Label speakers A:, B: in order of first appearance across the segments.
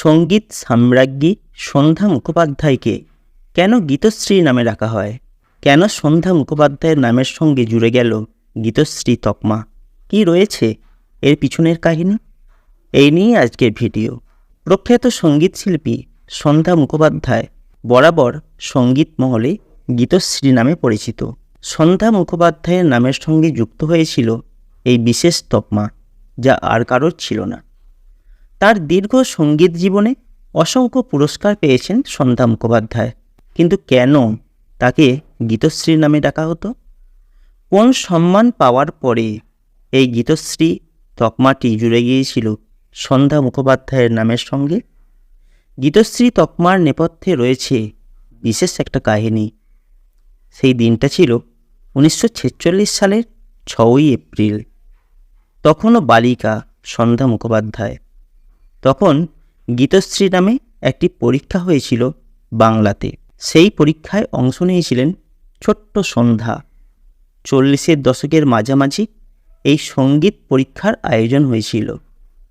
A: সঙ্গীত সাম্রাজ্ঞী সন্ধ্যা মুখোপাধ্যায়কে কেন গীতশ্রী নামে রাখা হয়? কেন সন্ধ্যা মুখোপাধ্যায়ের নামের সঙ্গে জুড়ে গেল গীতশ্রী তকমা? কি রয়েছে এর পিছনের কাহিনী? এই নিয়ে আজকের ভিডিও। প্রখ্যাত সঙ্গীতশিল্পী সন্ধ্যা মুখোপাধ্যায় বরাবর সঙ্গীত মহলে গীতশ্রী নামে পরিচিত। সন্ধ্যা মুখোপাধ্যায়ের নামের সঙ্গে যুক্ত হয়েছিল এই বিশেষ তকমা, যা আর কারোর ছিল না। তার দীর্ঘ সঙ্গীত জীবনে অসংখ্য পুরস্কার পেয়েছেন সন্ধ্যা মুখোপাধ্যায়, কিন্তু কেন তাকে গীতশ্রী নামে ডাকা হতো? কোন সম্মান পাওয়ার পরে এই গীতশ্রী তকমাটি জুড়ে গিয়েছিল সন্ধ্যা মুখোপাধ্যায়ের নামের সঙ্গে? গীতশ্রী তকমার নেপথ্যে রয়েছে বিশেষ একটা কাহিনী। সেই দিনটা ছিল 1946 সালের 6ই এপ্রিল। তখনও বালিকা সন্ধ্যা মুখোপাধ্যায়। তখন গীতশ্রী নামে একটি পরীক্ষা হয়েছিল বাংলাতে। সেই পরীক্ষায় অংশ নিয়েছিলেন ছোট্ট সন্ধ্যা। 40-এর দশকের মাঝামাঝি এই সঙ্গীত পরীক্ষার আয়োজন হয়েছিল।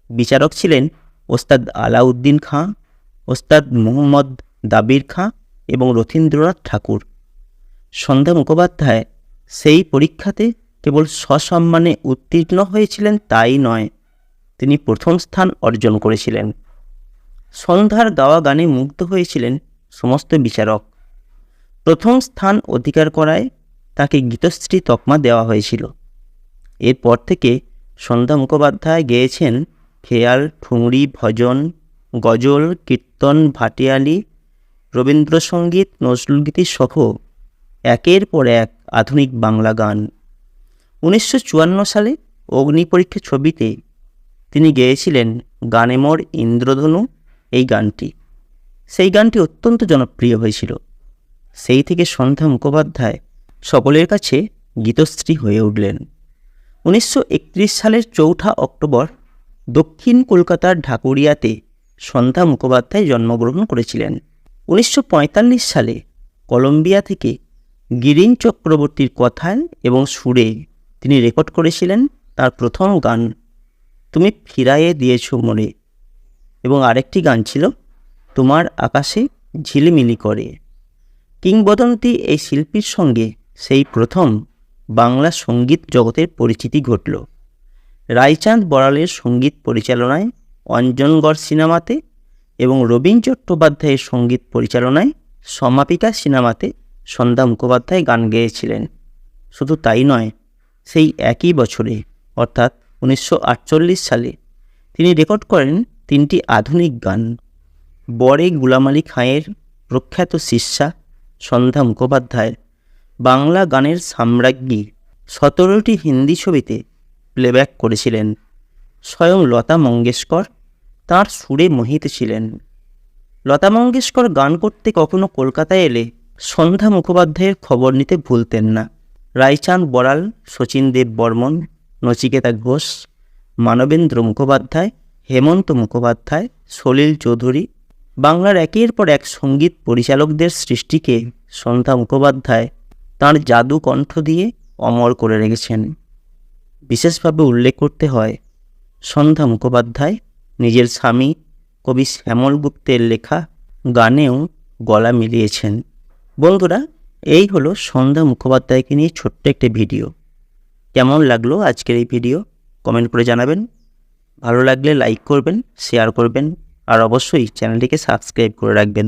A: বিচারক ছিলেন ওস্তাদ আলাউদ্দিন খাঁ, ওস্তাদ মোহাম্মদ দাবির খাঁ এবং রথীন্দ্রনাথ ঠাকুর। সন্ধ্যা মুখোপাধ্যায় সেই পরীক্ষাতে কেবল সসম্মানে উত্তীর্ণ হয়েছিলেন তাই নয়, তিনি প্রথম স্থান অর্জন করেছিলেন। সন্ধ্যার গাওয়া গানে মুগ্ধ হয়েছিলেন সমস্ত বিচারক। প্রথম স্থান অধিকার করায় তাকে গীতশ্রী তকমা দেওয়া হয়েছিল। এরপর থেকে সন্ধ্যা মুখোপাধ্যায় গেয়েছেন খেয়াল, ঠুংরি, ভজন, গজল, কীর্তন, ভাটিয়ালি, রবীন্দ্রসঙ্গীত, নজরুলগীতি সহ একের পর এক আধুনিক বাংলা গান। 1954 সালে অগ্নি পরীক্ষা ছবিতে তিনি গেয়েছিলেন গানে মোর ইন্দ্রধনু এই গানটি। সেই গানটি অত্যন্ত জনপ্রিয় হয়েছিল। সেই থেকে সন্ধ্যা মুখোপাধ্যায় সকলের কাছে গীতশ্রী হয়ে উঠলেন। 1931 সালের 4 অক্টোবর দক্ষিণ কলকাতার ঢাকুরিয়াতে সন্ধ্যা মুখোপাধ্যায় জন্মগ্রহণ করেছিলেন। 1945 সালে কলম্বিয়া থেকে গিরিন চক্রবর্তীর কথায় এবং সুরে তিনি রেকর্ড করেছিলেন তার প্রথম গান তুমি ফিরাইয়ে দিয়েছ মনে, এবং আরেকটি গান ছিল তোমার আকাশে ঝিলিমিলি করে। কিংবদন্তি এই শিল্পীর সঙ্গে সেই প্রথম বাংলা সঙ্গীত জগতের পরিচিতি ঘটল। রায়চাঁদ বড়ালের সঙ্গীত পরিচালনায় অঞ্জনগড় সিনেমাতে এবং রবীন চট্টোপাধ্যায়ের সঙ্গীত পরিচালনায় সমাপিকা সিনেমাতে সন্ধ্যা মুখোপাধ্যায় গান গেয়েছিলেন। শুধু তাই নয়, সেই একই বছরে অর্থাৎ 1948 সালে তিনি রেকর্ড করেন 3টি আধুনিক গান। বড়ে গুলাম আলী খাঁয়ের প্রখ্যাত শিষ্যা সন্ধ্যা মুখোপাধ্যায় বাংলা গানের সাম্রাজ্ঞী 17টি হিন্দি ছবিতে প্লেব্যাক করেছিলেন। স্বয়ং লতা মঙ্গেশকর তাঁর সুরে মোহিত ছিলেন। লতা মঙ্গেশকর গান করতে কখনো কলকাতায় এলে সন্ধ্যা মুখোপাধ্যায়ের খবর নিতে ভুলতেন না। রায়চাঁদ বড়াল, শচীন দেব বর্মন, নচিকেতা ঘোষ, মানবেন্দ্র মুখোপাধ্যায়, হেমন্ত মুখোপাধ্যায়, সলিল চৌধুরী, বাংলার একের পর এক সঙ্গীত পরিচালকদের সৃষ্টিকে সন্ধ্যা মুখোপাধ্যায় তাঁর জাদু কণ্ঠ দিয়ে অমর করে রেখেছেন। বিশেষভাবে উল্লেখ করতে হয় সন্ধ্যা মুখোপাধ্যায় নিজের স্বামী কবি শ্যামল গুপ্তের লেখা গানেও গলা মিলিয়েছেন। বন্ধুরা, এই হলো সন্ধ্যা মুখোপাধ্যায়কে নিয়ে ছোট্ট একটি ভিডিও। কেমন লাগলো আজকের এই ভিডিও কমেন্ট করে জানাবেন। ভালো লাগলে লাইক করবেন, শেয়ার করবেন, আর অবশ্যই চ্যানেলটিকে সাবস্ক্রাইব করে রাখবেন।